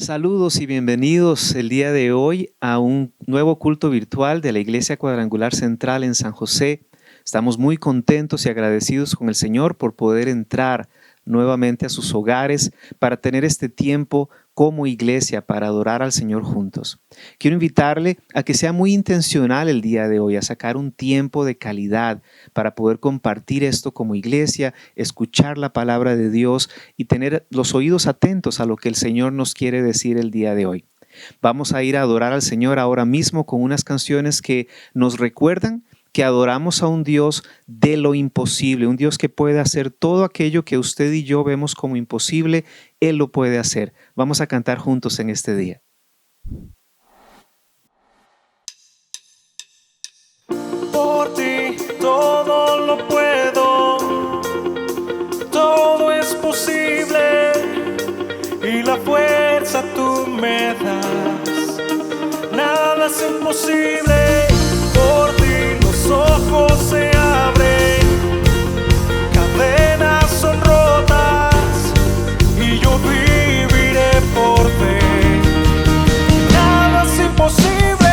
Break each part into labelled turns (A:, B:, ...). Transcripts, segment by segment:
A: Saludos y bienvenidos el día de hoy a un nuevo culto virtual de la Iglesia Cuadrangular Central en San José. Estamos muy contentos y agradecidos con el Señor por poder entrar nuevamente a sus hogares para tener este tiempo como iglesia para adorar al Señor juntos. Quiero invitarle a que sea muy intencional el día de hoy, a sacar un tiempo de calidad para poder compartir esto como iglesia, escuchar la palabra de Dios y tener los oídos atentos a lo que el Señor nos quiere decir el día de hoy. Vamos a ir a adorar al Señor ahora mismo con unas canciones que nos recuerdan que adoramos a un Dios de lo imposible, un Dios que puede hacer todo aquello que usted y yo vemos como imposible, Él lo puede hacer. Vamos a cantar juntos en este día.
B: Por ti todo lo puedo, todo es posible y la fuerza tú me das. Nada es imposible, por ti los ojos se abren, cadenas son rotas y yo viviré por fe. Nada es imposible.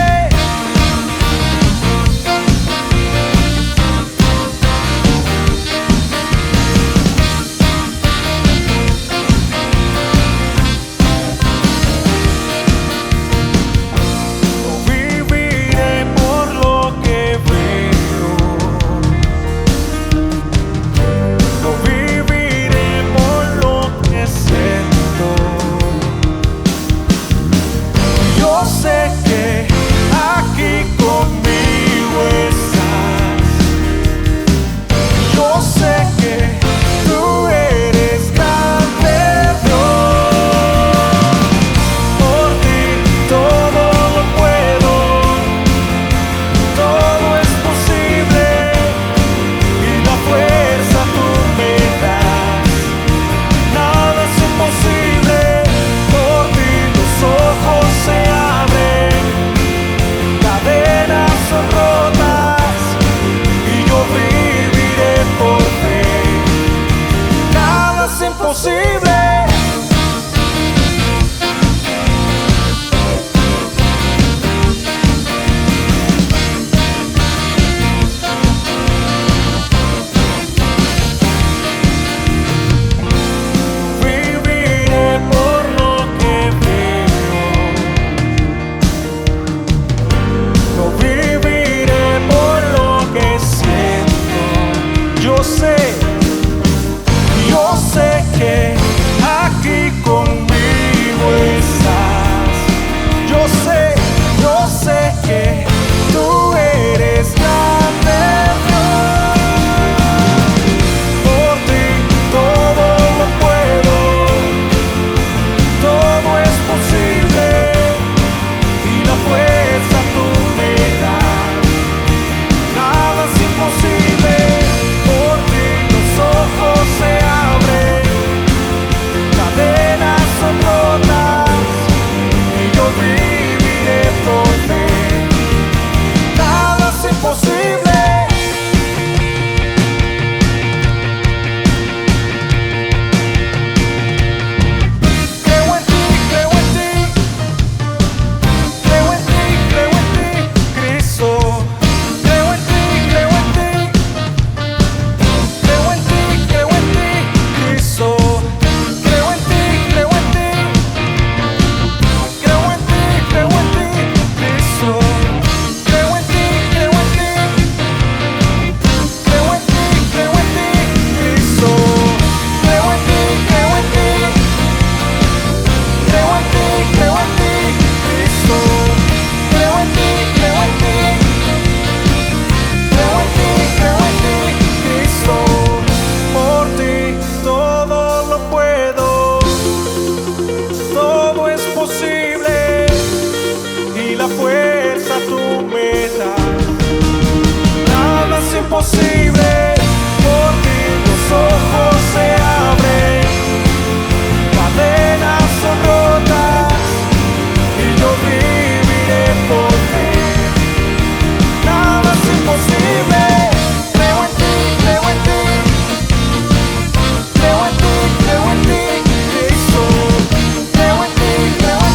C: Creo en ti,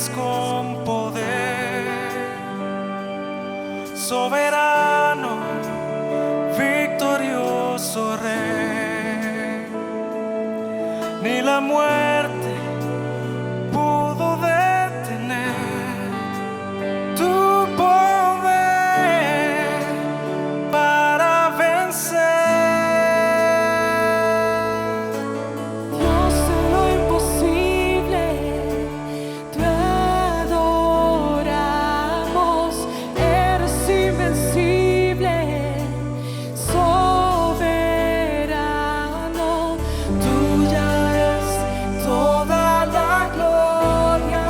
B: reinas con poder, soberano, victorioso Rey. Ni la muerte pudo detener tu poder para vencer.
C: Dios de lo imposible, te adoramos, eres invencible, soberano, tuya es toda la gloria,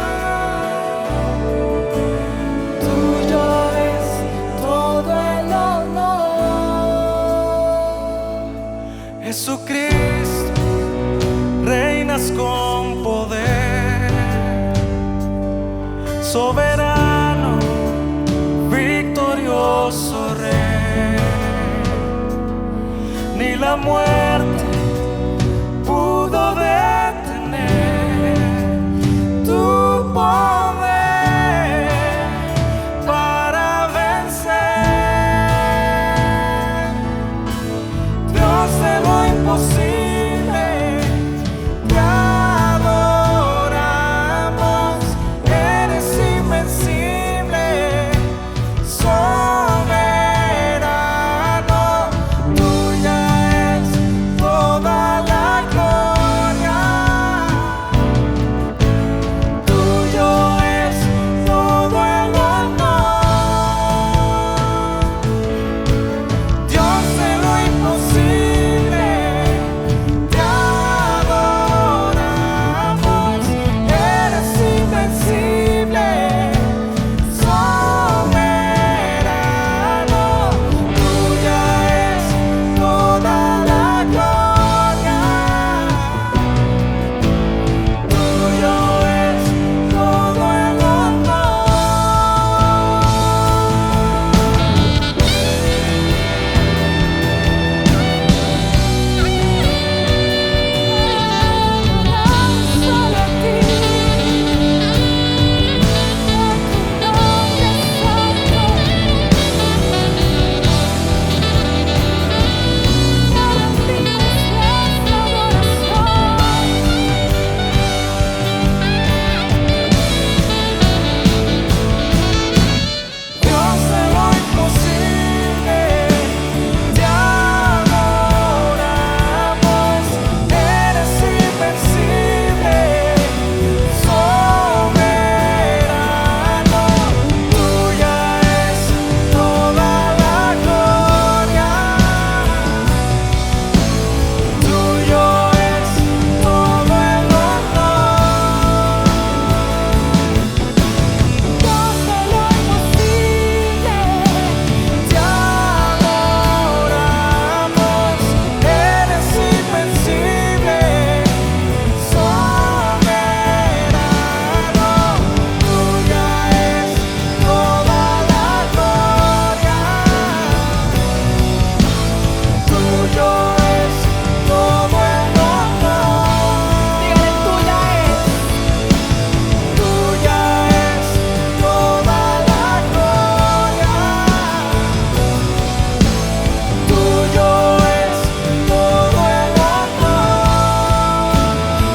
C: tuyo es todo el honor.
B: Jesucristo, reinas con poder, soberano, victorioso Rey. Ni la muerte pudo detener tu poder para vencer. Dios de lo imposible, te adoramos, eres invencible, soberano, tuya es toda la gloria, tuyo es todo el honor. Dios de lo imposible, te adoramos, eres invencible, soberano, tuya es toda la gloria, tuyo es todo el
C: Solo a ti, a tu nombre santo, para ti es nuestra adoración.
B: Dios de lo imposible, te adoramos, eres invencible, soberano, tuya es toda la gloria, tuyo es todo el honor.
C: Dios de lo imposible,
B: Te adoramos, eres invencible, soberano, tuya es toda la gloria, tuyo es todo el honor.
C: dígale, tuya es.
B: Tuya es toda la gloria, tuyo es todo el honor.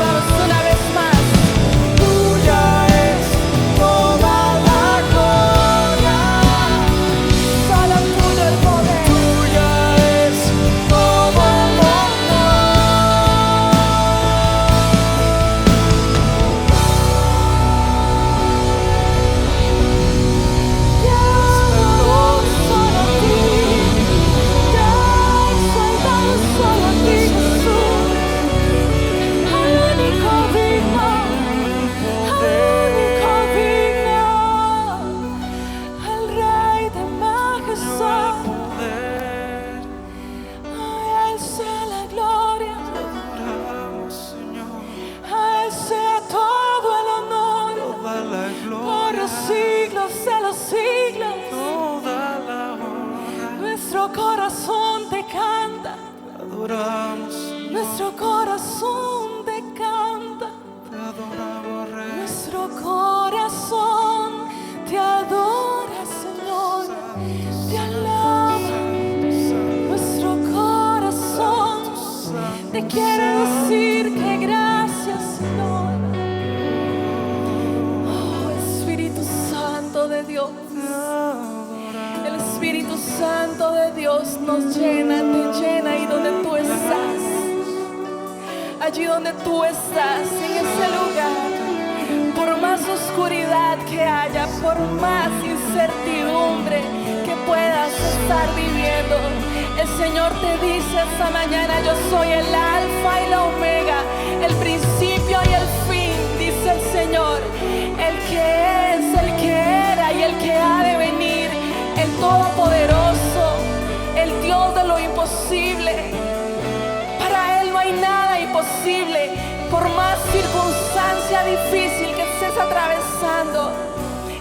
C: Vamos una vez más.
B: Tuya es toda la gloria,
C: Solo tuyo el poder.
B: tuya es todo el honor.
C: Te adoro solo a ti. Te exaltado solo a ti, Jesús. Al único digno, al Rey de majestad.
B: Poder,
C: A Él sea la gloria,
B: adoramos, Señor,
C: a Él sea todo el honor,
B: toda la
C: por los
B: gloria,
C: siglos de los siglos.
B: toda la honra.
C: Nuestro corazón te canta,
B: Adoramos,
C: nuestro corazón te canta,
B: te adoramos, Rey.
C: nuestro corazón te alaba. Nuestro corazón te quiere decir que gracias, Señor. Oh, Espíritu Santo de Dios. El Espíritu Santo de Dios nos llena, te llena ahí donde tú estás. Allí donde tú estás, en ese lugar. Por más oscuridad que haya, por más incertidumbre que puedas estar viviendo, el Señor te dice esta mañana: yo soy el alfa y la omega, el principio y el fin, dice el Señor, el que es, el que era y el que ha de venir, el Todopoderoso, el Dios de lo imposible. Para Él no hay nada imposible. Por más circunstancia difícil que estés atravesando,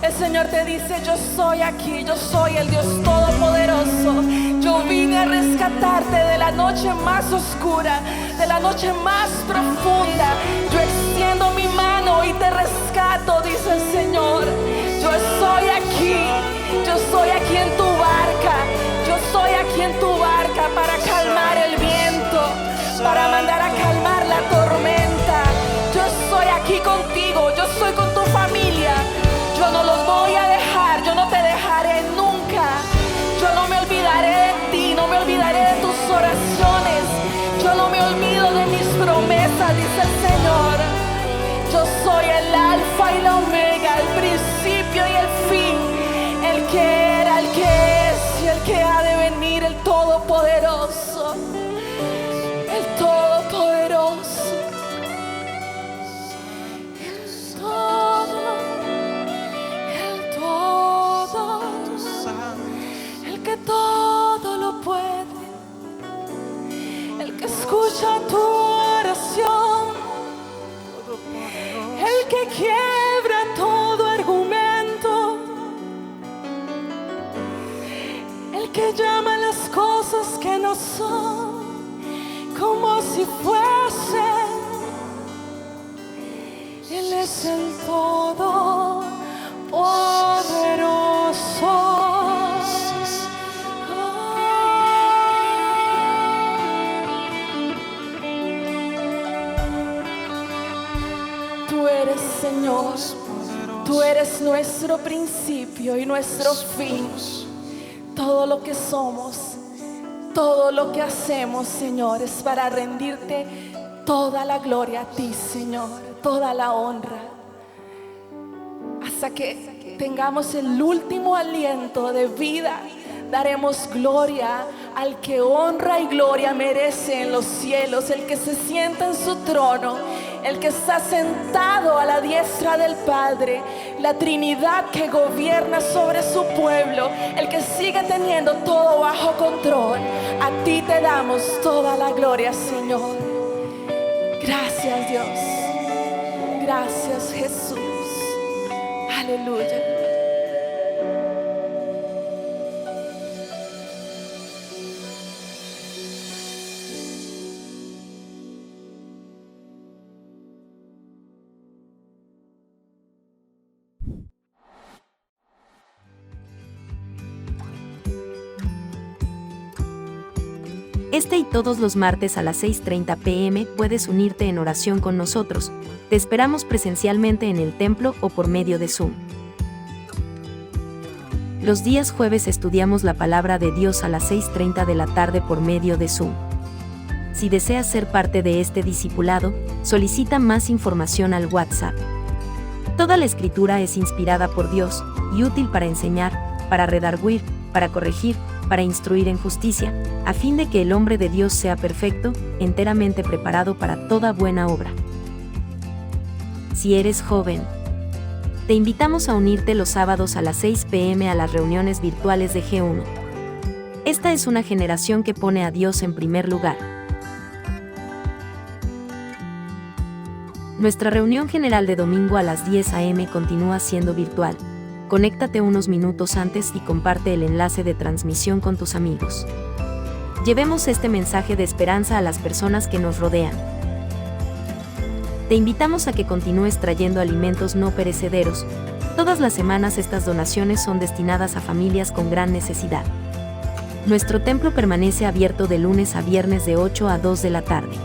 C: el Señor te dice: yo soy aquí, yo soy el Dios Todopoderoso. Yo vine a rescatarte de la noche más oscura, de la noche más profunda. Yo extiendo mi mano y te rescato, dice el Señor. Yo estoy aquí en tu barca. Yo estoy aquí en tu barca para calmar el viento, para mandar a calmar la tormenta. Yo estoy aquí contigo, yo estoy con tu familia. Yo no los voy a dejar, yo no te dejaré nunca. Yo no me olvidaré de ti, no me olvidaré de tus oraciones. Yo no me olvido de mis promesas, dice el Señor. Yo soy el alfa y la omega, el principio y el fin, el que era, el que es y el que ha de venir, el Todopoderoso. El Todopoderoso. El que todo lo puede, el que escucha tu oración, el que quiebra todo argumento, el que llama las cosas que no son como si fuesen. Él es el Todopoderoso. Tú eres, Señor, tú eres nuestro principio y nuestro fin. Todo lo que somos, todo lo que hacemos, Señor, es para rendirte toda la gloria a ti, Señor, toda la honra, hasta que tengamos el último aliento de vida. Daremos gloria al que honra y gloria merece en los cielos, el que se sienta en su trono, el que está sentado a la diestra del Padre, la Trinidad que gobierna sobre su pueblo, el que sigue teniendo todo bajo control. A ti te damos toda la gloria, Señor. Gracias, Dios. Gracias, Jesús. Aleluya.
D: Este y todos los martes a las 6:30 p.m. puedes unirte en oración con nosotros. Te esperamos presencialmente en el templo o por medio de Zoom. Los días jueves estudiamos la palabra de Dios a las 6:30 de la tarde por medio de Zoom. Si deseas ser parte de este discipulado, solicita más información al WhatsApp. Toda la escritura es inspirada por Dios y útil para enseñar, para redarguir, para corregir, para instruir en justicia, a fin de que el hombre de Dios sea perfecto, enteramente preparado para toda buena obra. Si eres joven, te invitamos a unirte los sábados a las 6 p.m. a las reuniones virtuales de G1. Esta es una generación que pone a Dios en primer lugar. Nuestra reunión general de domingo a las 10 a.m. continúa siendo virtual. Conéctate unos minutos antes y comparte el enlace de transmisión con tus amigos. Llevemos este mensaje de esperanza a las personas que nos rodean. Te invitamos a que continúes trayendo alimentos no perecederos, Todas las semanas estas donaciones son destinadas a familias con gran necesidad. Nuestro templo permanece abierto de lunes a viernes de 8 a 2 de la tarde.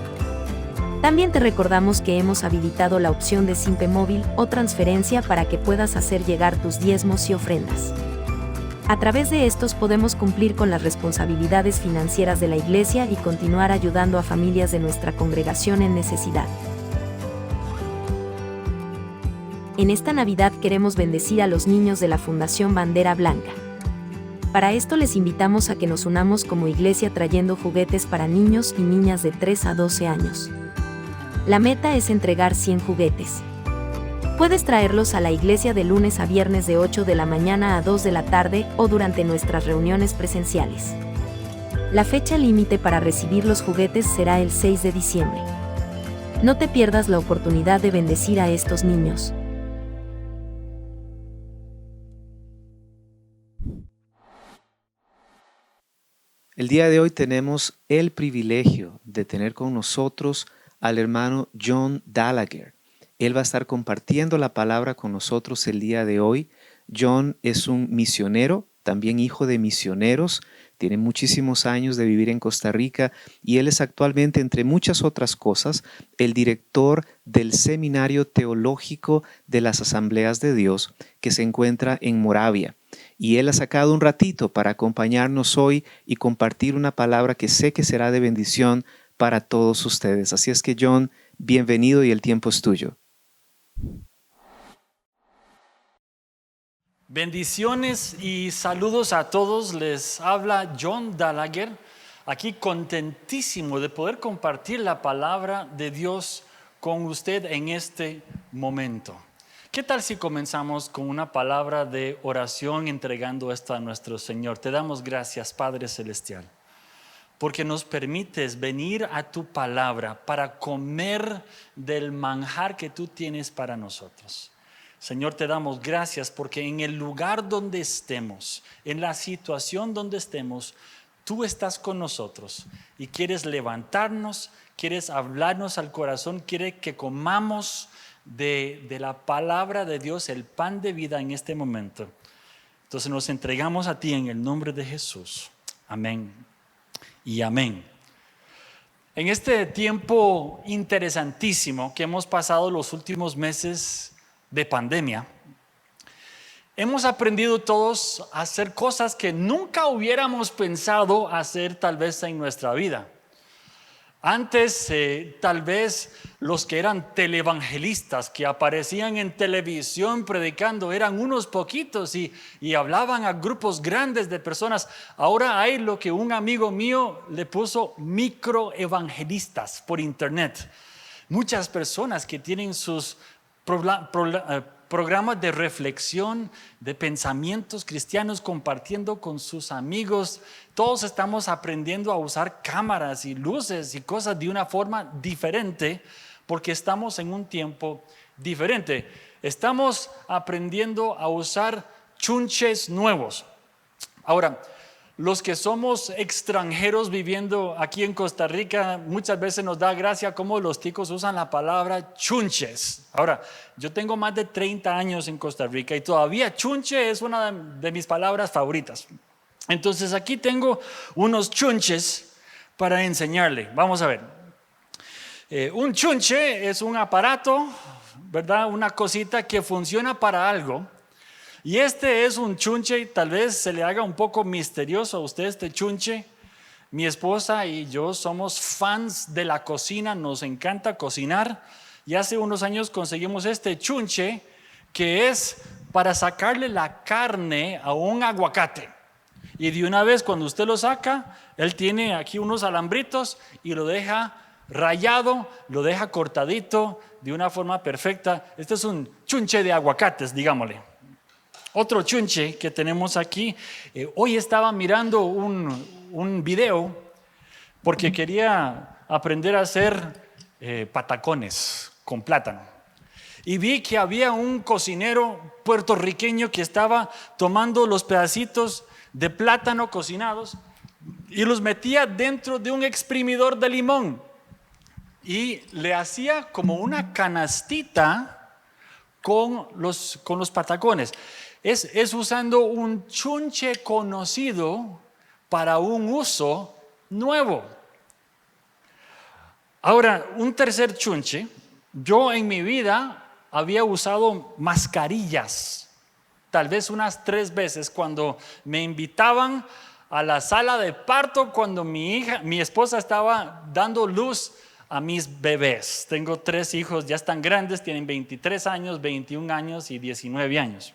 D: También te recordamos que hemos habilitado la opción de Simpe Móvil o transferencia para que puedas hacer llegar tus diezmos y ofrendas. A través de estos podemos cumplir con las responsabilidades financieras de la Iglesia y continuar ayudando a familias de nuestra congregación en necesidad. En esta Navidad queremos bendecir a los niños de la Fundación Bandera Blanca. Para esto les invitamos a que nos unamos como iglesia trayendo juguetes para niños y niñas de 3 a 12 años. La meta es entregar 100 juguetes. Puedes traerlos a la iglesia de lunes a viernes de 8 de la mañana a 2 de la tarde o durante nuestras reuniones presenciales. La fecha límite para recibir los juguetes será el 6 de diciembre. No te pierdas la oportunidad de bendecir a estos niños.
A: El día de hoy tenemos el privilegio de tener con nosotros al hermano John Gallagher. Él va a estar compartiendo la palabra con nosotros el día de hoy. John es un misionero, también hijo de misioneros, tiene muchísimos años de vivir en Costa Rica y él es actualmente, entre muchas otras cosas, el director del Seminario Teológico de las Asambleas de Dios que se encuentra en Moravia. Y él ha sacado un ratito para acompañarnos hoy y compartir una palabra que sé que será de bendición para todos ustedes. Así es que John, bienvenido y el tiempo es tuyo.
E: Bendiciones y saludos a todos. Les habla John Gallagher, aquí contentísimo de poder compartir la palabra de Dios con usted en este momento. ¿Qué tal si comenzamos con una palabra de oración entregando esto a nuestro Señor? Te damos gracias, Padre Celestial, porque nos permites venir a tu palabra para comer del manjar que tú tienes para nosotros. Señor, te damos gracias porque en el lugar donde estemos, en la situación donde estemos, tú estás con nosotros y quieres levantarnos, quieres hablarnos al corazón, quieres que comamos de la palabra de Dios, el pan de vida en este momento. Entonces nos entregamos a ti en el nombre de Jesús. Amén y amén. En este tiempo interesantísimo que hemos pasado los últimos meses de pandemia, hemos aprendido todos a hacer cosas que nunca hubiéramos pensado hacer tal vez en nuestra vida. Antes, tal vez los que eran televangelistas, que aparecían en televisión predicando, eran unos poquitos y hablaban a grupos grandes de personas. Ahora hay lo que un amigo mío le puso microevangelistas por internet. Muchas personas que tienen sus programas de reflexión, de pensamientos cristianos, compartiendo con sus amigos. Todos estamos aprendiendo a usar cámaras y luces y cosas de una forma diferente porque estamos en un tiempo diferente. Estamos aprendiendo a usar chunches nuevos. Ahora, los que somos extranjeros viviendo aquí en Costa Rica, muchas veces nos da gracia cómo los ticos usan la palabra chunches. Ahora, yo tengo más de 30 años en Costa Rica y todavía chunche es una de mis palabras favoritas. Entonces aquí tengo unos chunches para enseñarle. Vamos a ver. Un chunche es un aparato, ¿verdad? Una cosita que funciona para algo. Y este es un chunche, tal vez se le haga un poco misterioso a usted este chunche. Mi esposa y yo somos fans de la cocina, nos encanta cocinar. Y hace unos años conseguimos este chunche que es para sacarle la carne a un aguacate. Y de una vez cuando usted lo saca, él tiene aquí unos alambritos y lo deja rayado, lo deja cortadito de una forma perfecta. Este es un chunche de aguacates, digámosle. Otro chunche que tenemos aquí, hoy estaba mirando un video porque quería aprender a hacer patacones con plátano. Y vi que había un cocinero puertorriqueño que estaba tomando los pedacitos de plátano cocinados y los metía dentro de un exprimidor de limón y le hacía como una canastita con los patacones. Es usando un chunche conocido para un uso nuevo. Ahora, un tercer chunche. Yo en mi vida había usado mascarillas, tal vez unas 3 veces cuando me invitaban a la sala de parto, cuando mi esposa estaba dando luz a mis bebés. Tengo 3 hijos, ya están grandes, tienen 23 años, 21 años y 19 años.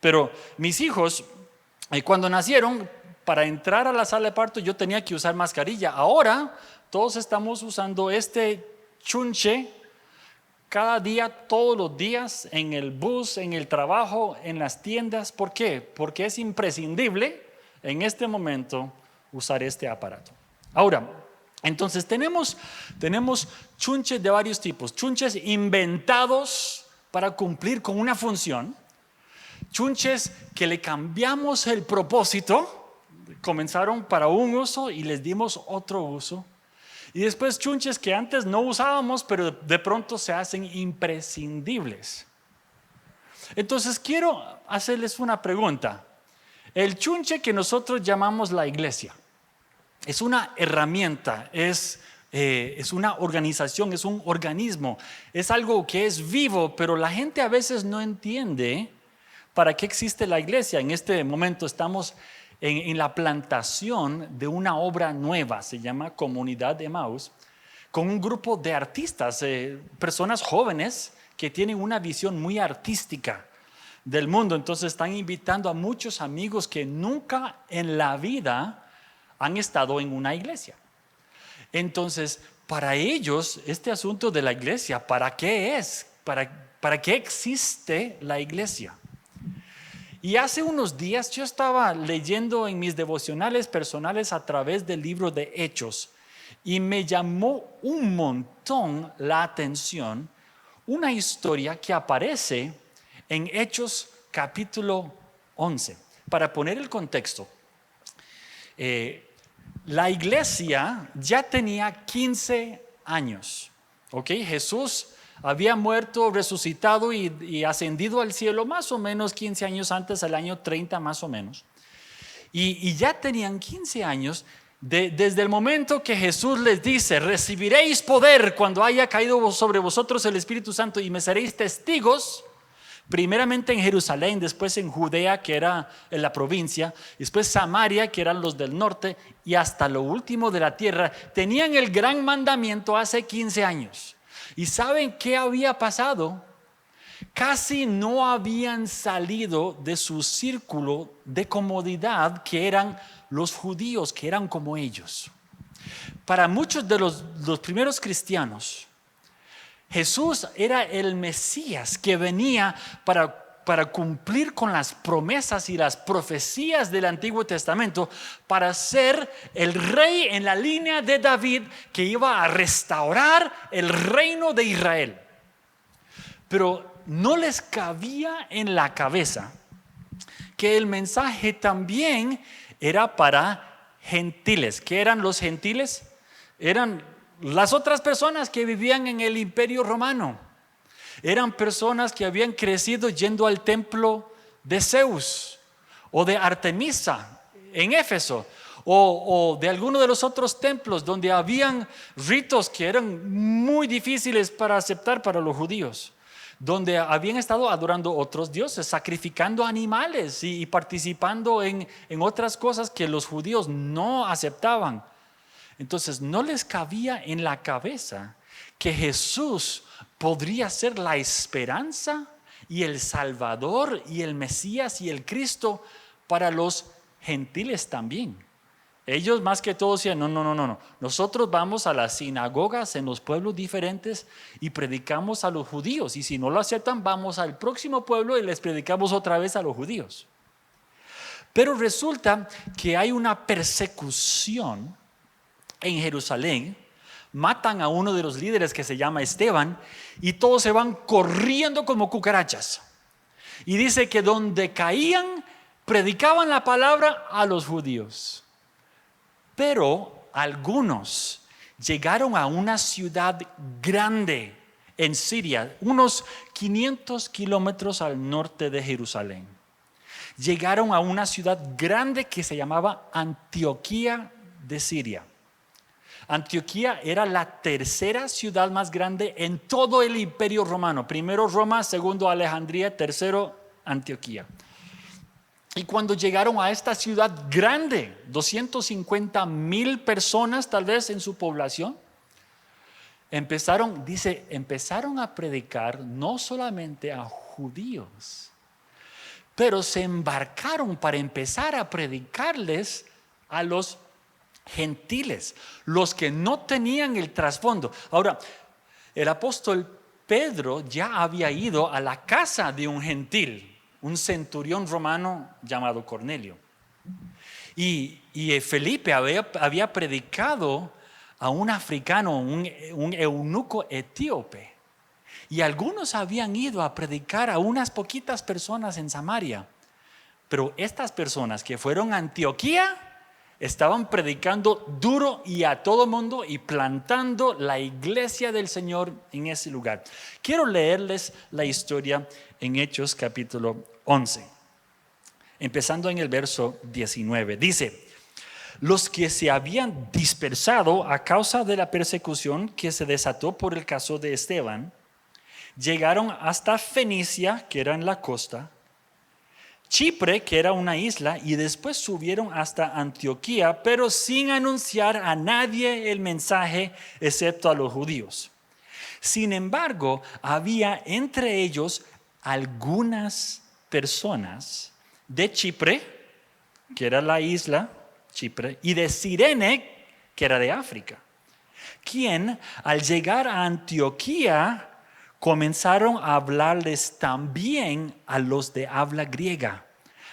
E: Pero mis hijos, cuando nacieron, para entrar a la sala de parto yo tenía que usar mascarilla. Ahora todos estamos usando este chunche cada día, todos los días, en el bus, en el trabajo, en las tiendas. ¿Por qué? Porque es imprescindible en este momento usar este aparato. Ahora, entonces tenemos chunches de varios tipos. Chunches inventados para cumplir con una función. Chunches que le cambiamos el propósito, comenzaron para un uso y les dimos otro uso. Y después chunches que antes no usábamos, pero de pronto se hacen imprescindibles. Entonces quiero hacerles una pregunta. El chunche que nosotros llamamos la iglesia es una herramienta, es una organización, es un organismo, es algo que es vivo, pero la gente a veces no entiende para qué existe la iglesia. En este momento estamos en la plantación de una obra nueva, se llama Comunidad Emmaus, con un grupo de artistas, personas jóvenes que tienen una visión muy artística del mundo. Entonces están invitando a muchos amigos que nunca en la vida han estado en una iglesia. Entonces, para ellos, este asunto de la iglesia, ¿para qué es? ¿Para qué existe la iglesia? Y hace unos días yo estaba leyendo en mis devocionales personales a través del libro de Hechos y me llamó un montón la atención una historia que aparece en Hechos capítulo 11. Para poner el contexto, la iglesia ya tenía 15 años. Jesús había muerto, resucitado y ascendido al cielo más o menos 15 años antes, al año 30 más o menos. Y ya tenían 15 años desde el momento que Jesús les dice: recibiréis poder cuando haya caído sobre vosotros el Espíritu Santo y me seréis testigos, primeramente en Jerusalén, después en Judea, que era en la provincia, después Samaria, que eran los del norte, y hasta lo último de la tierra. Tenían el gran mandamiento hace 15 años. ¿Y saben qué había pasado? Casi no habían salido de su círculo de comodidad, que eran los judíos, que eran como ellos. Para muchos de los primeros cristianos, Jesús era el Mesías que venía para cumplir con las promesas y las profecías del Antiguo Testamento, para ser el rey en la línea de David que iba a restaurar el reino de Israel. Pero no les cabía en la cabeza que el mensaje también era para gentiles. ¿Qué eran los gentiles? Eran las otras personas que vivían en el Imperio Romano. Eran personas que habían crecido yendo al templo de Zeus o de Artemisa en Éfeso, o de alguno de los otros templos donde habían ritos que eran muy difíciles para aceptar para los judíos, donde habían estado adorando otros dioses, sacrificando animales y participando en otras cosas que los judíos no aceptaban. Entonces no les cabía en la cabeza que Jesús podría ser la esperanza y el Salvador y el Mesías y el Cristo para los gentiles también. Ellos más que todo decían: no. Nosotros vamos a las sinagogas en los pueblos diferentes y predicamos a los judíos, y si no lo aceptan, vamos al próximo pueblo y les predicamos otra vez a los judíos. Pero resulta que hay una persecución en Jerusalén. Matan a uno de los líderes que se llama Esteban y todos se van corriendo como cucarachas. Y dice que donde caían, predicaban la palabra a los judíos. Pero algunos llegaron a una ciudad grande en Siria, unos 500 kilómetros al norte de Jerusalén. Llegaron a una ciudad grande que se llamaba Antioquía de Siria. Antioquía era la tercera ciudad más grande en todo el Imperio Romano. Primero Roma, segundo Alejandría, tercero Antioquía. Y cuando llegaron a esta ciudad grande, 250,000 personas tal vez en su población, empezaron a predicar no solamente a judíos, pero se embarcaron para empezar a predicarles a los gentiles, los que no tenían el trasfondo. Ahora, el apóstol Pedro ya había ido a la casa de un gentil, un centurión romano llamado Cornelio. Y Felipe había predicado a un africano, un eunuco etíope. Y algunos habían ido a predicar a unas poquitas personas en Samaria. Pero estas personas que fueron a Antioquía estaban predicando duro y a todo mundo y plantando la iglesia del Señor en ese lugar. Quiero leerles la historia en Hechos capítulo 11, empezando en el verso 19. Dice: los que se habían dispersado a causa de la persecución que se desató por el caso de Esteban, llegaron hasta Fenicia, que era en la costa, Chipre, que era una isla, y después subieron hasta Antioquía, pero sin anunciar a nadie el mensaje, excepto a los judíos. Sin embargo, había entre ellos algunas personas de Chipre, que era la isla Chipre, y de Cirene, que era de África, quien al llegar a Antioquía comenzaron a hablarles también a los de habla griega,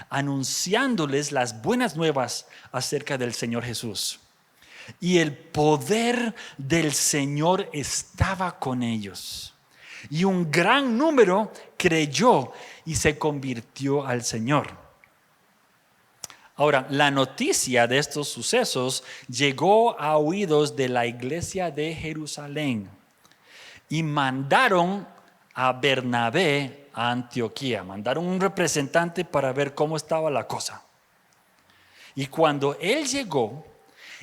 E: anunciándoles las buenas nuevas acerca del Señor Jesús. Y el poder del Señor estaba con ellos. Y un gran número creyó y se convirtió al Señor. Ahora, la noticia de estos sucesos llegó a oídos de la iglesia de Jerusalén. Y mandaron a Bernabé a Antioquía. Mandaron un representante para ver cómo estaba la cosa. Y cuando él llegó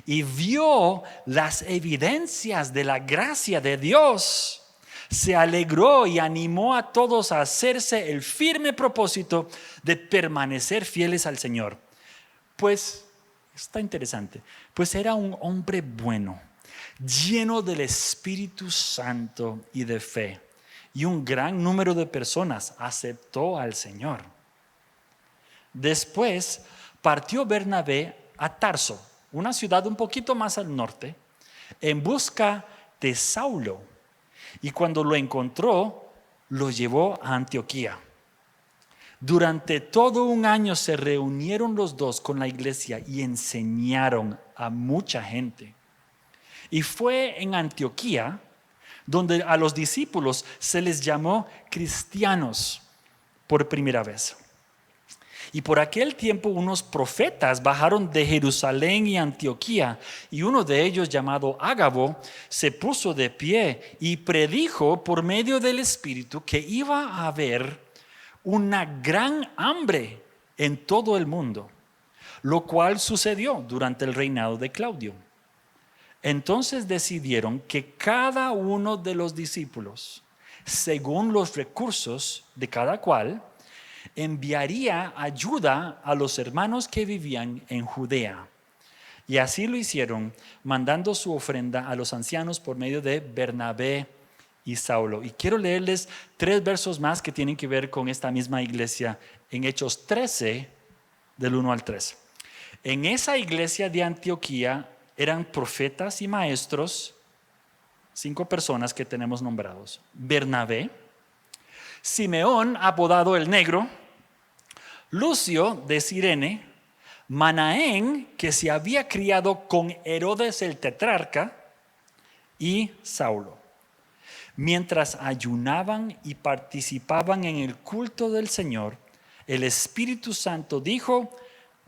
E: y vio las evidencias de la gracia de Dios, se alegró y animó a todos a hacerse el firme propósito de permanecer fieles al Señor. Pues, está interesante, pues era un hombre bueno, lleno del Espíritu Santo y de fe, y un gran número de personas aceptó al Señor. Después partió Bernabé a Tarso, una ciudad un poquito más al norte, en busca de Saulo, y cuando lo encontró, lo llevó a Antioquía. Durante todo un año se reunieron los dos con la iglesia y enseñaron a mucha gente. Y fue en Antioquía donde a los discípulos se les llamó cristianos por primera vez. Y por aquel tiempo unos profetas bajaron de Jerusalén y Antioquía, y uno de ellos, llamado Ágabo, se puso de pie y predijo por medio del Espíritu que iba a haber una gran hambre en todo el mundo, lo cual sucedió durante el reinado de Claudio. Entonces decidieron que cada uno de los discípulos, según los recursos de cada cual, enviaría ayuda a los hermanos que vivían en Judea. Y así lo hicieron, mandando su ofrenda a los ancianos por medio de Bernabé y Saulo. Y quiero leerles 3 versos más que tienen que ver con esta misma iglesia en Hechos 13, del 1 al 3. En esa iglesia de Antioquía eran profetas y maestros, 5 personas que tenemos nombrados: Bernabé, Simeón, apodado el Negro, Lucio de Cirene, Manaén, que se había criado con Herodes el tetrarca, y Saulo. Mientras ayunaban y participaban en el culto del Señor, el Espíritu Santo dijo: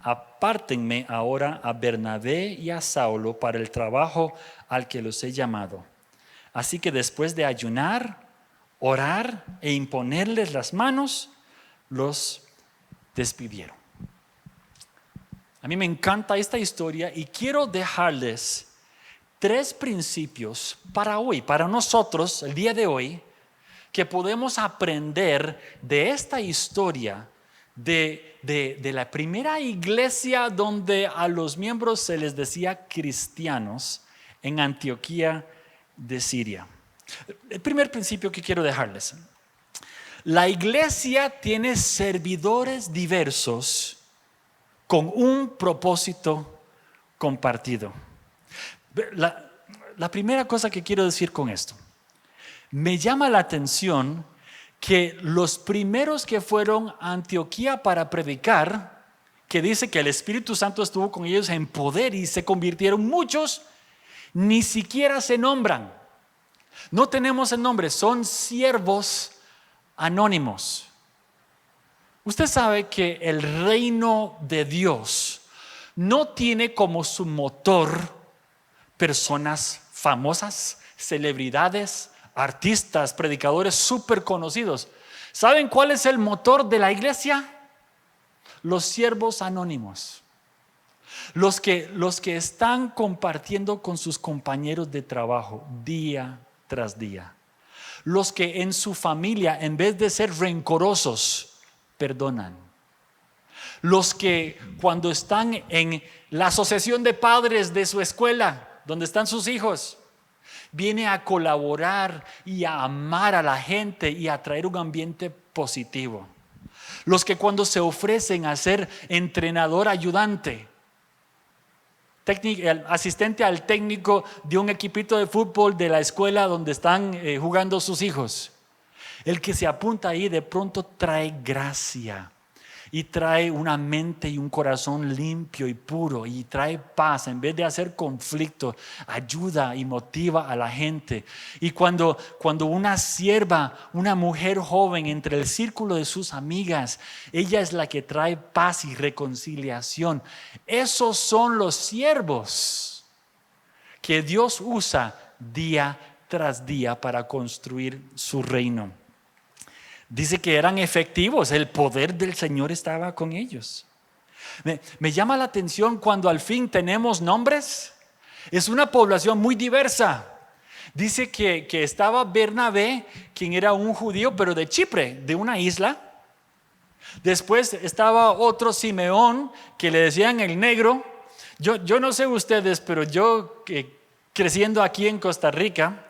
E: apártenme ahora a Bernabé y a Saulo para el trabajo al que los he llamado. Así que después de ayunar, orar e imponerles las manos, los despidieron. A mí me encanta esta historia y quiero dejarles 3 principios para hoy, para nosotros, el día de hoy, que podemos aprender de esta historia de la primera iglesia donde a los miembros se les decía cristianos en Antioquía de Siria. El primer principio que quiero dejarles: la iglesia tiene servidores diversos con un propósito compartido. La primera cosa que quiero decir con esto: me llama la atención que los primeros que fueron a Antioquía para predicar, que dice que el Espíritu Santo estuvo con ellos en poder y se convirtieron muchos, ni siquiera se nombran. No tenemos el nombre, son siervos anónimos. Usted sabe que el reino de Dios no tiene como su motor personas famosas, celebridades, artistas, predicadores súper conocidos. ¿Saben cuál es el motor de la iglesia? Los siervos anónimos. Los que están compartiendo con sus compañeros de trabajo día tras día. Los que en su familia, en vez de ser rencorosos, perdonan. Los que cuando están en la asociación de padres de su escuela, donde están sus hijos, viene a colaborar y a amar a la gente y a traer un ambiente positivo. Los que cuando se ofrecen a ser entrenador ayudante, asistente al técnico de un equipito de fútbol de la escuela donde están jugando sus hijos, el que se apunta ahí de pronto trae gracia y trae una mente y un corazón limpio y puro y trae paz en vez de hacer conflicto, ayuda y motiva a la gente. Y cuando una sierva, una mujer joven entre el círculo de sus amigas, ella es la que trae paz y reconciliación. Esos son los siervos que Dios usa día tras día para construir su reino. Dice que eran efectivos, el poder del Señor estaba con ellos. Me llama la atención cuando al fin tenemos nombres. Es una población muy diversa. Dice que estaba Bernabé, quien era un judío, pero de Chipre, de una isla. Después estaba otro Simeón, que le decían el negro. Yo no sé ustedes, pero yo creciendo aquí en Costa Rica,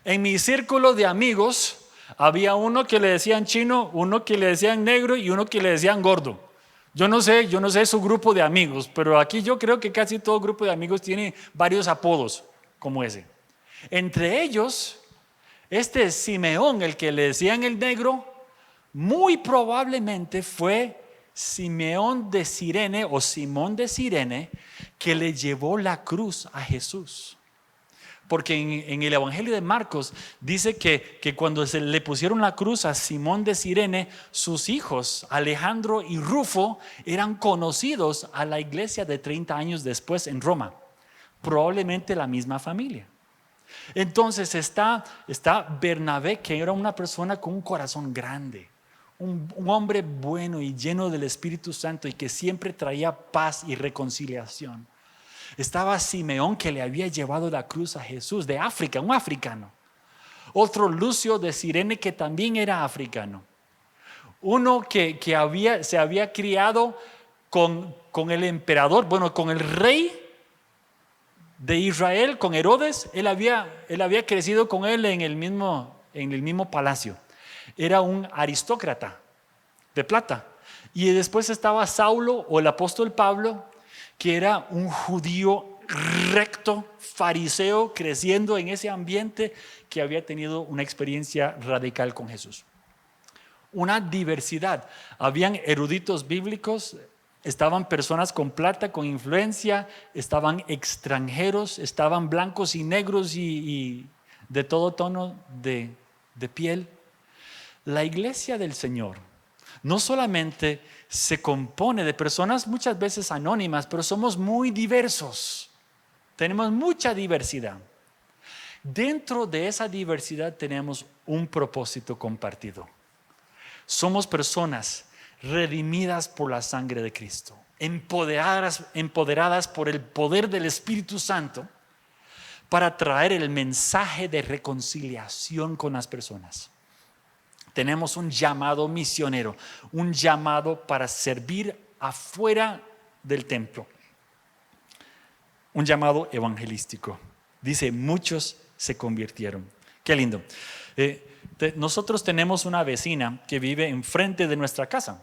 E: en mi círculo de amigos, había uno que le decían chino, uno que le decían negro y uno que le decían gordo. Yo no sé su grupo de amigos, pero aquí yo creo que casi todo grupo de amigos tiene varios apodos como ese. Entre ellos, este Simeón, el que le decían el negro, muy probablemente fue Simeón de Cirene o Simón de Cirene, que le llevó la cruz a Jesús. Porque en el Evangelio de Marcos dice que cuando se le pusieron la cruz a Simón de Cirene, sus hijos Alejandro y Rufo eran conocidos a la iglesia de 30 años después en Roma. Probablemente la misma familia. Entonces está Bernabé, que era una persona con un corazón grande, un hombre bueno y lleno del Espíritu Santo y que siempre traía paz y reconciliación. Estaba Simeón, que le había llevado la cruz a Jesús, de África, un africano. Otro Lucio de Cirene, que también era africano. Uno que se había criado con el emperador, con el rey de Israel, con Herodes. Él había crecido con él en el mismo palacio. Era un aristócrata de plata. Y después estaba Saulo, o el apóstol Pablo, que era un judío recto, fariseo, creciendo en ese ambiente, que había tenido una experiencia radical con Jesús. Una diversidad. Habían eruditos bíblicos, estaban personas con plata, con influencia, estaban extranjeros, estaban blancos y negros y de todo tono de piel. La iglesia del Señor no solamente se compone de personas muchas veces anónimas, pero somos muy diversos. Tenemos mucha diversidad. Dentro de esa diversidad tenemos un propósito compartido. Somos personas redimidas por la sangre de Cristo, empoderadas por el poder del Espíritu Santo para traer el mensaje de reconciliación con las personas. Tenemos un llamado misionero, un llamado para servir afuera del templo, un llamado evangelístico. Dice, muchos se convirtieron. Qué lindo. Nosotros tenemos una vecina que vive enfrente de nuestra casa,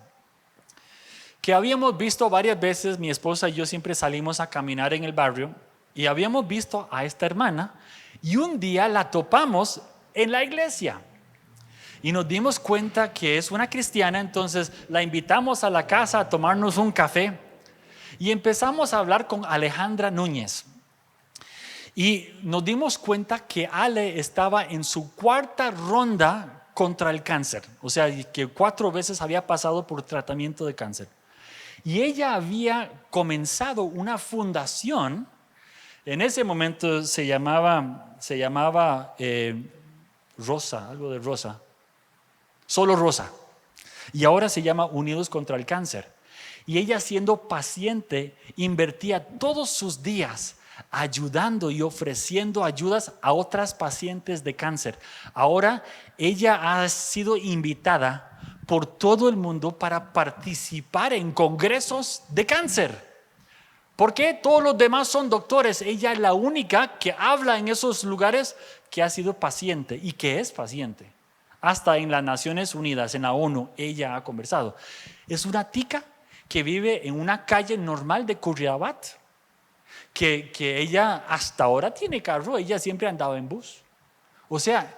E: que habíamos visto varias veces. Mi esposa y yo siempre salimos a caminar en el barrio y habíamos visto a esta hermana, y un día la topamos en la iglesia y nos dimos cuenta que es una cristiana. Entonces la invitamos a la casa a tomarnos un café y empezamos a hablar con Alejandra Núñez. Y nos dimos cuenta que Ale estaba en su 4ª ronda contra el cáncer. O sea, que 4 veces había pasado por tratamiento de cáncer. Y ella había comenzado una fundación. En ese momento se llamaba Rosa, algo de Rosa. Solo Rosa. Y ahora se llama Unidos contra el Cáncer. Y ella, siendo paciente, invertía todos sus días ayudando y ofreciendo ayudas a otras pacientes de cáncer. Ahora ella ha sido invitada por todo el mundo para participar en congresos de cáncer. ¿Por qué? Todos los demás son doctores. Ella es la única que habla en esos lugares que ha sido paciente y que es paciente. Hasta en las Naciones Unidas, en la ONU, ella ha conversado. Es una tica que vive en una calle normal de Curriabat, que ella hasta ahora tiene carro. Ella siempre andaba en bus. O sea,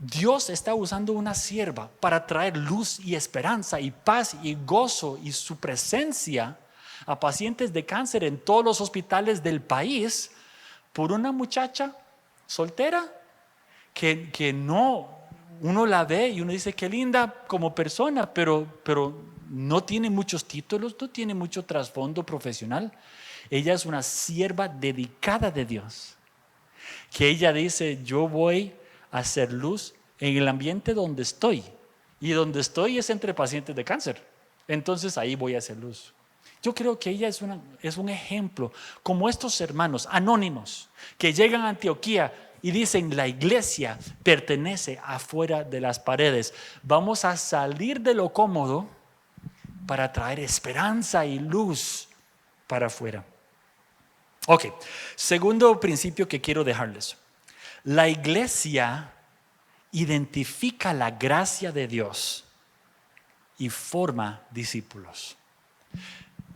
E: Dios está usando una sierva para traer luz y esperanza y paz y gozo y su presencia a pacientes de cáncer en todos los hospitales del país, por una muchacha soltera que no, uno la ve y uno dice qué linda como persona, pero no tiene muchos títulos, no tiene mucho trasfondo profesional. Ella es una sierva dedicada de Dios, que ella dice, yo voy a hacer luz en el ambiente donde estoy, y donde estoy es entre pacientes de cáncer, entonces ahí voy a hacer luz. Yo creo que ella es un ejemplo, como estos hermanos anónimos que llegan a Antioquía y dicen, la iglesia pertenece afuera de las paredes. Vamos a salir de lo cómodo para traer esperanza y luz para afuera. Ok, segundo principio que quiero dejarles. La iglesia identifica la gracia de Dios y forma discípulos.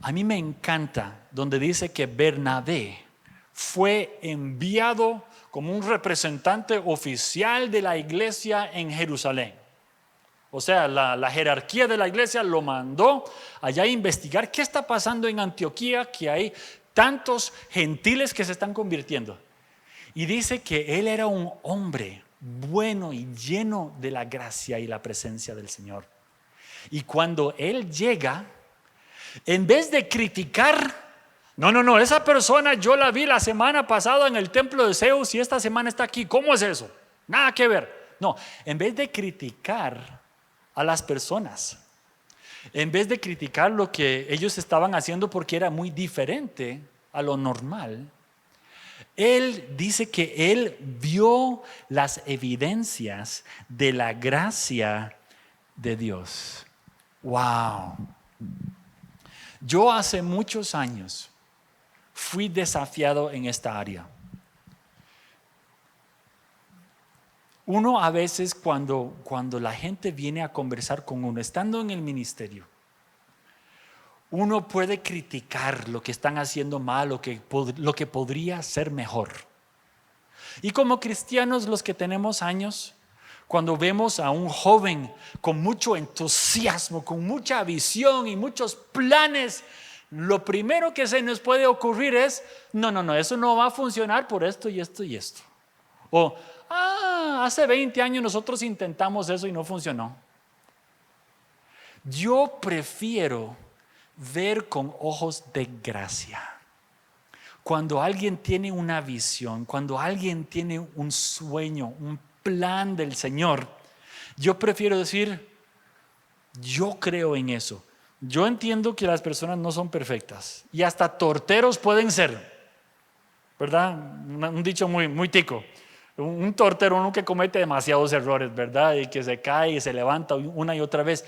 E: A mí me encanta donde dice que Bernabé fue enviado como un representante oficial de la iglesia en Jerusalén. O sea, la jerarquía de la iglesia lo mandó allá a investigar qué está pasando en Antioquía, que hay tantos gentiles que se están convirtiendo. Y dice que él era un hombre bueno y lleno de la gracia y la presencia del Señor. Y cuando él llega, en vez de criticar, no, esa persona yo la vi la semana pasada en el templo de Zeus y esta semana está aquí, ¿cómo es eso? Nada que ver. No, en vez de criticar a las personas, en vez de criticar lo que ellos estaban haciendo porque era muy diferente a lo normal, él dice que él vio las evidencias de la gracia de Dios. Wow. Yo hace muchos años fui desafiado en esta área. Uno a veces cuando la gente viene a conversar con uno, estando en el ministerio, uno puede criticar lo que están haciendo mal, lo que podría ser mejor. Y como cristianos, los que tenemos años, cuando vemos a un joven con mucho entusiasmo, con mucha visión y muchos planes, lo primero que se nos puede ocurrir es, no, eso no va a funcionar por esto y esto y esto. O, hace 20 años nosotros intentamos eso y no funcionó. Yo prefiero ver con ojos de gracia. Cuando alguien tiene una visión, cuando alguien tiene un sueño, un plan del Señor, Yo prefiero decir, yo creo en eso. Yo entiendo que las personas no son perfectas y hasta torteros pueden ser, ¿verdad? Un dicho muy tico. Un tortero, uno que comete demasiados errores, ¿verdad? Y que se cae y se levanta una y otra vez.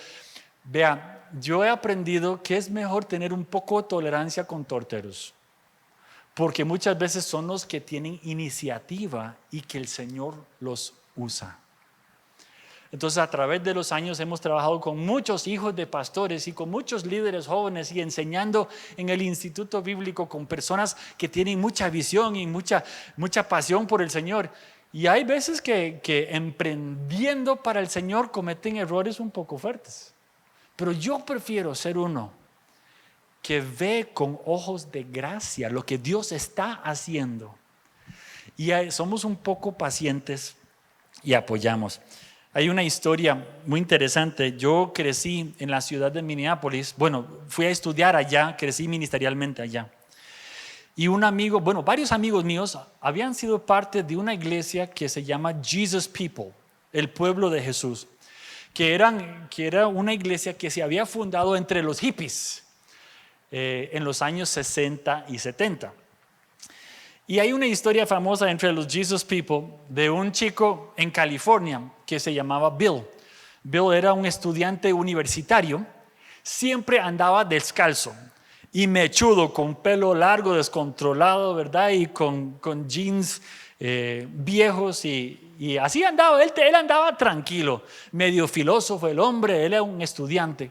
E: Vea, yo he aprendido que es mejor tener un poco de tolerancia con torteros, porque muchas veces son los que tienen iniciativa y que el Señor los usa. Entonces, a través de los años hemos trabajado con muchos hijos de pastores y con muchos líderes jóvenes y enseñando en el Instituto Bíblico con personas que tienen mucha visión y mucha pasión por el Señor. Y hay veces que emprendiendo para el Señor cometen errores un poco fuertes. Pero yo prefiero ser uno que ve con ojos de gracia lo que Dios está haciendo. Y somos un poco pacientes y apoyamos. Hay una historia muy interesante. Yo crecí en la ciudad de Minneapolis. Bueno, fui a estudiar allá, crecí ministerialmente allá. Y un amigo, varios amigos míos habían sido parte de una iglesia que se llama Jesus People, el pueblo de Jesús, que era una iglesia que se había fundado entre los hippies en los años 60 y 70. Y hay una historia famosa entre los Jesus People de un chico en California que se llamaba Bill. Bill era un estudiante universitario, siempre andaba descalzo y mechudo, con pelo largo, descontrolado, ¿verdad? Y con jeans viejos y así andaba. Él andaba tranquilo, medio filósofo el hombre, él era un estudiante.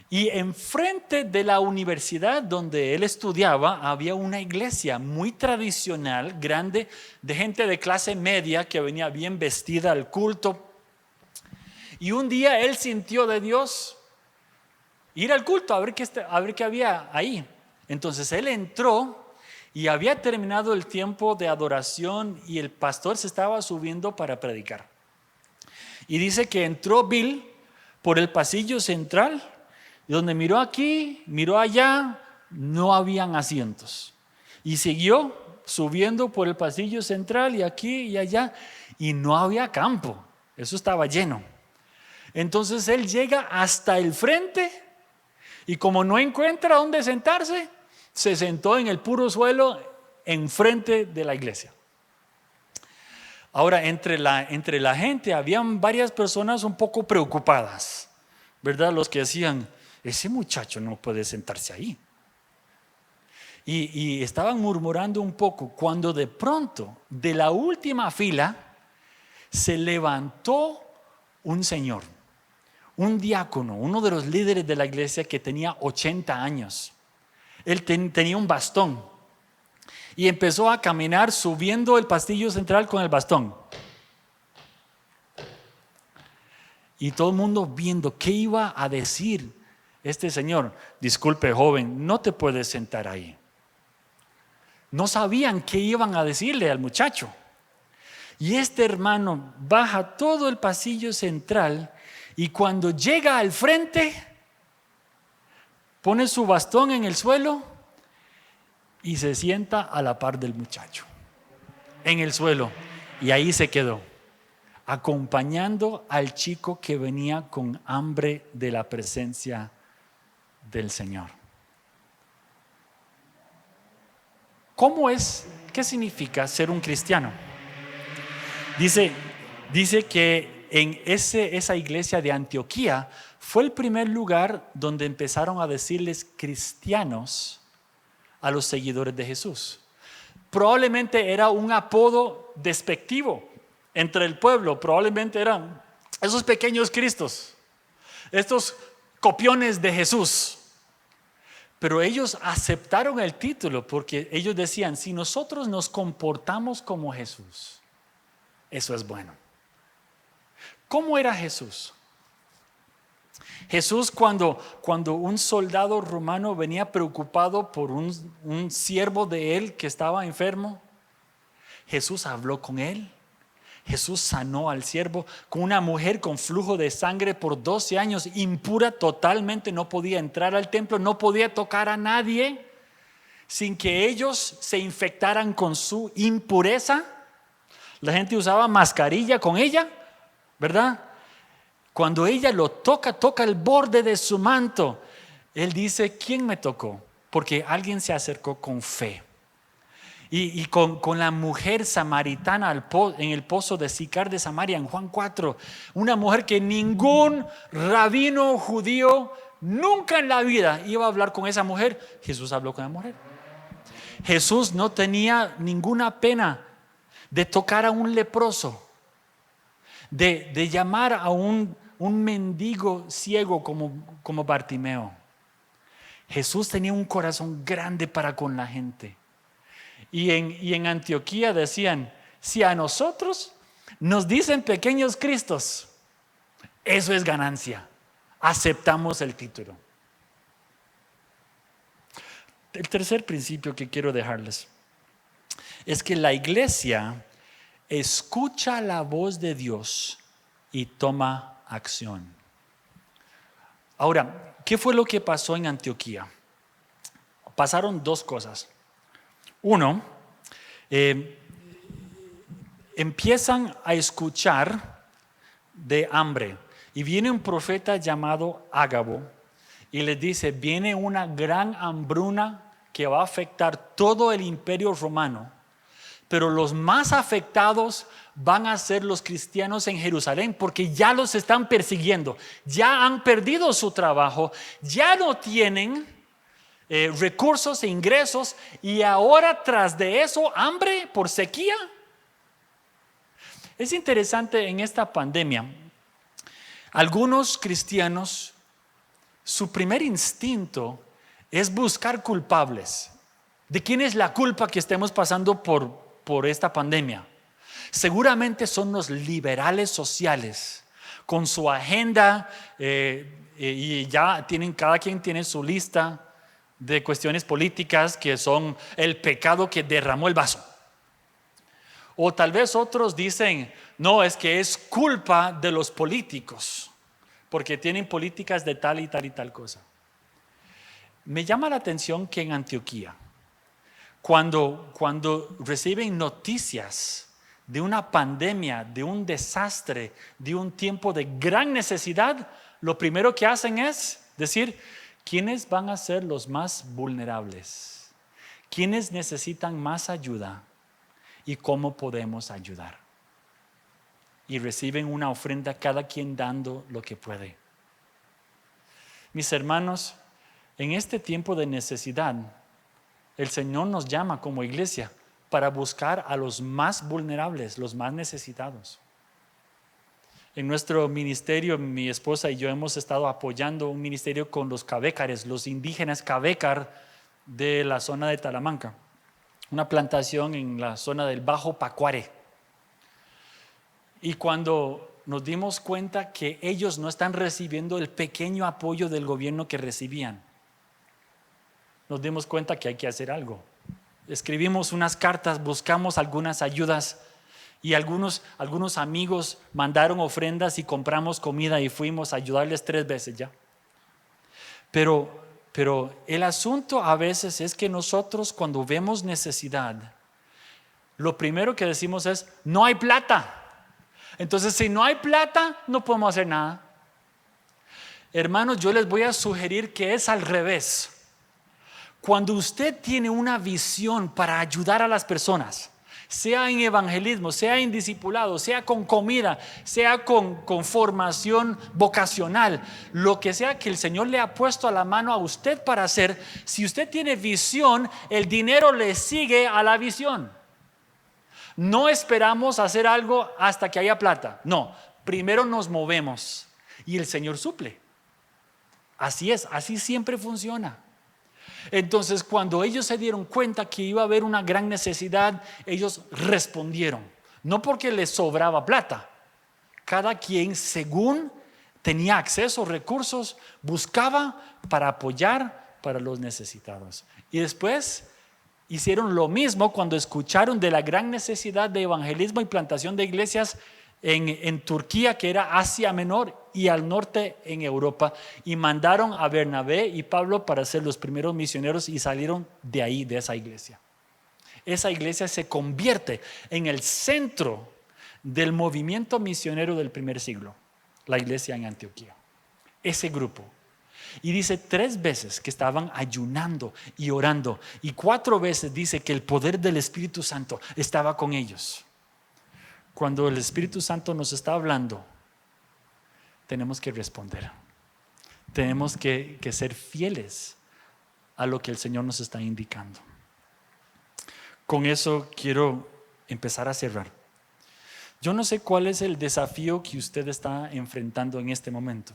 E: Y enfrente de la universidad donde él estudiaba había una iglesia muy tradicional, grande, de gente de clase media que venía bien vestida al culto. Y un día él sintió de Dios ir al culto a ver qué había ahí. Entonces él entró y había terminado el tiempo de adoración y el pastor se estaba subiendo para predicar. Y dice que entró Bill por el pasillo central, y donde miró aquí, miró allá, no habían asientos. Y siguió subiendo por el pasillo central y aquí y allá, y no había campo. Eso estaba lleno. Entonces él llega hasta el frente y como no encuentra dónde sentarse, se sentó en el puro suelo enfrente de la iglesia. Ahora, entre la gente habían varias personas un poco preocupadas, ¿verdad? Los que decían, ese muchacho no puede sentarse ahí. Y estaban murmurando un poco cuando de pronto, de la última fila, se levantó un señor, un diácono, uno de los líderes de la iglesia que tenía 80 años. Él tenía un bastón y empezó a caminar subiendo el pasillo central con el bastón. Y todo el mundo viendo qué iba a decir este señor. Disculpe, joven, no te puedes sentar ahí. No sabían qué iban a decirle al muchacho. Y este hermano baja todo el pasillo central y cuando llega al frente, pone su bastón en el suelo y se sienta a la par del muchacho, en el suelo. Y ahí se quedó, acompañando al chico que venía con hambre de la presencia del Señor. ¿Qué significa ser un cristiano? Dice que en esa iglesia de Antioquía fue el primer lugar donde empezaron a decirles cristianos a los seguidores de Jesús. Probablemente era un apodo despectivo entre el pueblo, probablemente eran esos pequeños cristos, estos copiones de Jesús. Pero ellos aceptaron el título porque ellos decían, si nosotros nos comportamos como Jesús, eso es bueno. ¿Cómo era Jesús? Jesús cuando un soldado romano venía preocupado por un siervo de él que estaba enfermo, Jesús habló con él. Jesús sanó al siervo. Con una mujer con flujo de sangre por 12 años, impura totalmente, no podía entrar al templo, no podía tocar a nadie sin que ellos se infectaran con su impureza. La gente usaba mascarilla con ella, ¿verdad? Cuando ella lo toca el borde de su manto, él dice, ¿quién me tocó? Porque alguien se acercó con fe. Y con la mujer samaritana en el pozo de Sicar de Samaria, en Juan 4, una mujer que ningún rabino judío nunca en la vida iba a hablar con esa mujer. Jesús habló con la mujer. Jesús no tenía ninguna pena de tocar a un leproso, de llamar a un mendigo ciego como Bartimeo. Jesús tenía un corazón grande para con la gente. Y en Antioquía decían, si a nosotros nos dicen pequeños Cristos, eso es ganancia. Aceptamos el título. El tercer principio que quiero dejarles es que la iglesia escucha la voz de Dios y toma acción. Ahora, ¿qué fue lo que pasó en Antioquía? Pasaron dos cosas. Uno, empiezan a escuchar de hambre y viene un profeta llamado Ágabo y les dice, viene una gran hambruna que va a afectar todo el imperio romano, pero los más afectados van a ser los cristianos en Jerusalén porque ya los están persiguiendo, ya han perdido su trabajo, ya no tienen recursos e ingresos y ahora tras de eso hambre por sequía. Es interesante en esta pandemia, algunos cristianos, su primer instinto es buscar culpables. ¿De quién es la culpa que estemos pasando por esta pandemia? Seguramente son los liberales sociales con su agenda y ya cada quien tiene su lista de cuestiones políticas que son el pecado que derramó el vaso. O tal vez otros dicen, no, es que es culpa de los políticos, porque tienen políticas de tal y tal y tal cosa. Me llama la atención que en Antioquía, cuando reciben noticias de una pandemia, de un desastre, de un tiempo de gran necesidad, lo primero que hacen es decir, ¿quiénes van a ser los más vulnerables? ¿Quiénes necesitan más ayuda? ¿Y cómo podemos ayudar? Y reciben una ofrenda, cada quien dando lo que puede. Mis hermanos, en este tiempo de necesidad, el Señor nos llama como iglesia para buscar a los más vulnerables, los más necesitados. En nuestro ministerio, mi esposa y yo hemos estado apoyando un ministerio con los cabécares, los indígenas cabécar de la zona de Talamanca, una plantación en la zona del Bajo Pacuare. Y cuando nos dimos cuenta que ellos no están recibiendo el pequeño apoyo del gobierno que recibían, nos dimos cuenta que hay que hacer algo. Escribimos unas cartas, buscamos algunas ayudas y algunos amigos mandaron ofrendas y compramos comida y fuimos a ayudarles 3 veces ya. Pero el asunto a veces es que nosotros cuando vemos necesidad, lo primero que decimos es, no hay plata. Entonces, si no hay plata, no podemos hacer nada. Hermanos, yo les voy a sugerir que es al revés. Cuando usted tiene una visión para ayudar a las personas, sea en evangelismo, sea en discipulado, sea con comida, sea con formación vocacional, lo que sea que el Señor le ha puesto a la mano a usted para hacer, si usted tiene visión, el dinero le sigue a la visión. No esperamos hacer algo hasta que haya plata. No, primero nos movemos y el Señor suple. Así es, así siempre funciona. Entonces, cuando ellos se dieron cuenta que iba a haber una gran necesidad, ellos respondieron. No porque les sobraba plata. Cada quien, según tenía acceso, recursos, buscaba para apoyar para los necesitados. Y después hicieron lo mismo cuando escucharon de la gran necesidad de evangelismo y plantación de iglesias en Turquía, que era Asia Menor, y al norte en Europa, y mandaron a Bernabé y Pablo para ser los primeros misioneros y salieron de ahí, de esa iglesia. Esa iglesia se convierte en el centro del movimiento misionero del primer siglo. la iglesia en Antioquía. Ese grupo. Y dice 3 veces que estaban ayunando y orando. Y 4 veces dice que el poder del Espíritu Santo estaba con ellos. Cuando el Espíritu Santo nos está hablando, tenemos que responder. Tenemos que ser fieles a lo que el Señor nos está indicando. Con eso quiero empezar a cerrar. Yo no sé cuál es el desafío que usted está enfrentando en este momento.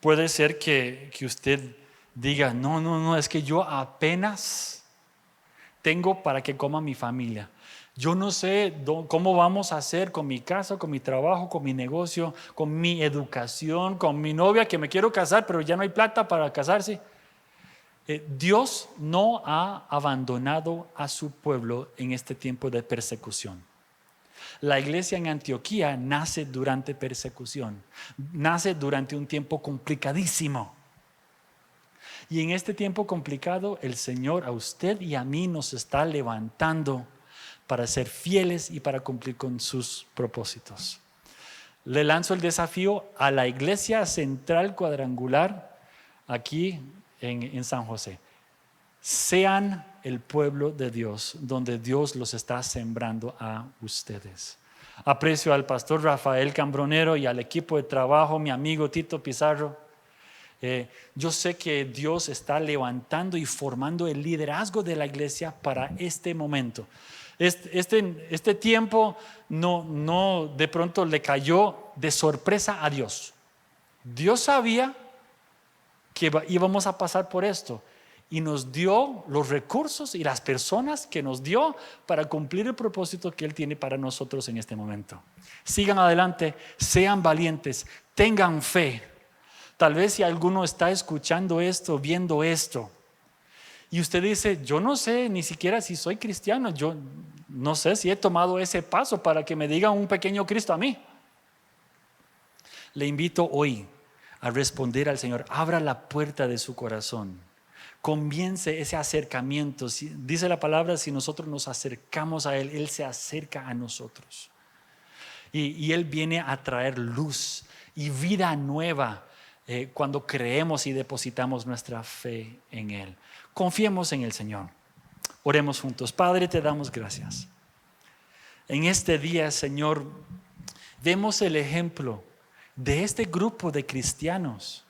E: Puede ser que usted diga, no, es que yo apenas tengo para que coma mi familia. Yo no sé cómo vamos a hacer con mi casa, con mi trabajo, con mi negocio, con mi educación, con mi novia que me quiero casar, pero ya no hay plata para casarse. Dios no ha abandonado a su pueblo en este tiempo de persecución. La iglesia en Antioquía nace durante persecución, nace durante un tiempo complicadísimo. Y en este tiempo complicado, el Señor a usted y a mí nos está levantando para ser fieles y para cumplir con sus propósitos. Le lanzo el desafío a la iglesia central cuadrangular aquí en San José. Sean el pueblo de Dios, donde Dios los está sembrando a ustedes. Aprecio al pastor Rafael Cambronero y al equipo de trabajo, mi amigo Tito Pizarro. Yo sé que Dios está levantando y formando el liderazgo de la iglesia para este momento. Este tiempo no de pronto le cayó de sorpresa a Dios. Dios sabía que íbamos a pasar por esto y nos dio los recursos y las personas que nos dio para cumplir el propósito que Él tiene para nosotros en este momento. Sigan adelante, sean valientes, tengan fe. Tal vez si alguno está escuchando esto, viendo esto, y usted dice, yo no sé ni siquiera si soy cristiano, yo no sé si he tomado ese paso para que me diga un pequeño Cristo a mí. Le invito hoy a responder al Señor. Abra la puerta de su corazón. Comience ese acercamiento. Dice la palabra, si nosotros nos acercamos a Él, Él se acerca a nosotros. Y Él viene a traer luz y vida nueva cuando creemos y depositamos nuestra fe en Él. Confiemos en el Señor. Oremos juntos. Padre, te damos gracias. En este día, Señor, vemos el ejemplo de este grupo de cristianos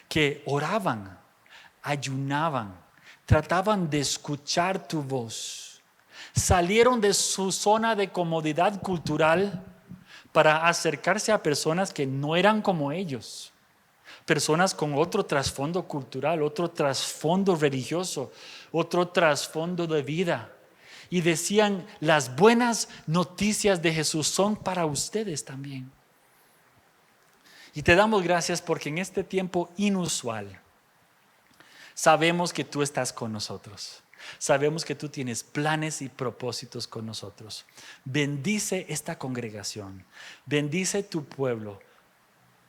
E: que oraban, ayunaban, trataban de escuchar tu voz. Salieron de su zona de comodidad cultural para acercarse a personas que no eran como ellos. Personas con otro trasfondo cultural, otro trasfondo religioso, otro trasfondo de vida. Y decían, las buenas noticias de Jesús son para ustedes también. Y te damos gracias porque en este tiempo inusual sabemos que tú estás con nosotros. Sabemos que tú tienes planes y propósitos con nosotros. Bendice esta congregación. Bendice tu pueblo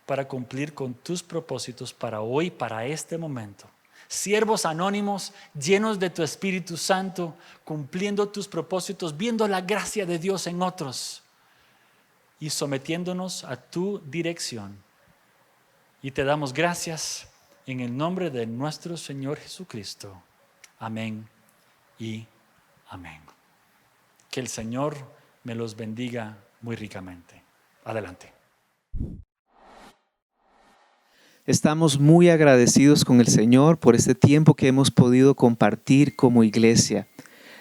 E: para cumplir con tus propósitos para hoy, para este momento. Siervos anónimos, llenos de tu Espíritu Santo, cumpliendo tus propósitos, viendo la gracia de Dios en otros y sometiéndonos a tu dirección. Y te damos gracias en el nombre de nuestro Señor Jesucristo. Amén y amén. Que el Señor me los bendiga muy ricamente. Adelante.
A: Estamos muy agradecidos con el Señor por este tiempo que hemos podido compartir como iglesia.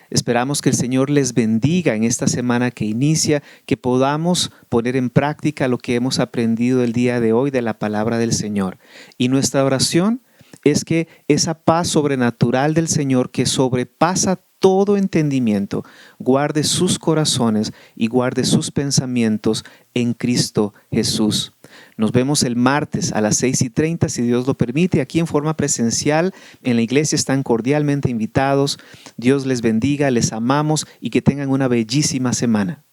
A: Esperamos que el Señor les bendiga en esta semana que inicia, que podamos poner en práctica lo que hemos aprendido el día de hoy de la palabra del Señor. Y nuestra oración es que esa paz sobrenatural del Señor que sobrepasa todo entendimiento, guarde sus corazones y guarde sus pensamientos en Cristo Jesús. Nos vemos el martes a las 6:30, si Dios lo permite, aquí en forma presencial. En la iglesia están cordialmente invitados. Dios les bendiga, les amamos y que tengan una bellísima semana.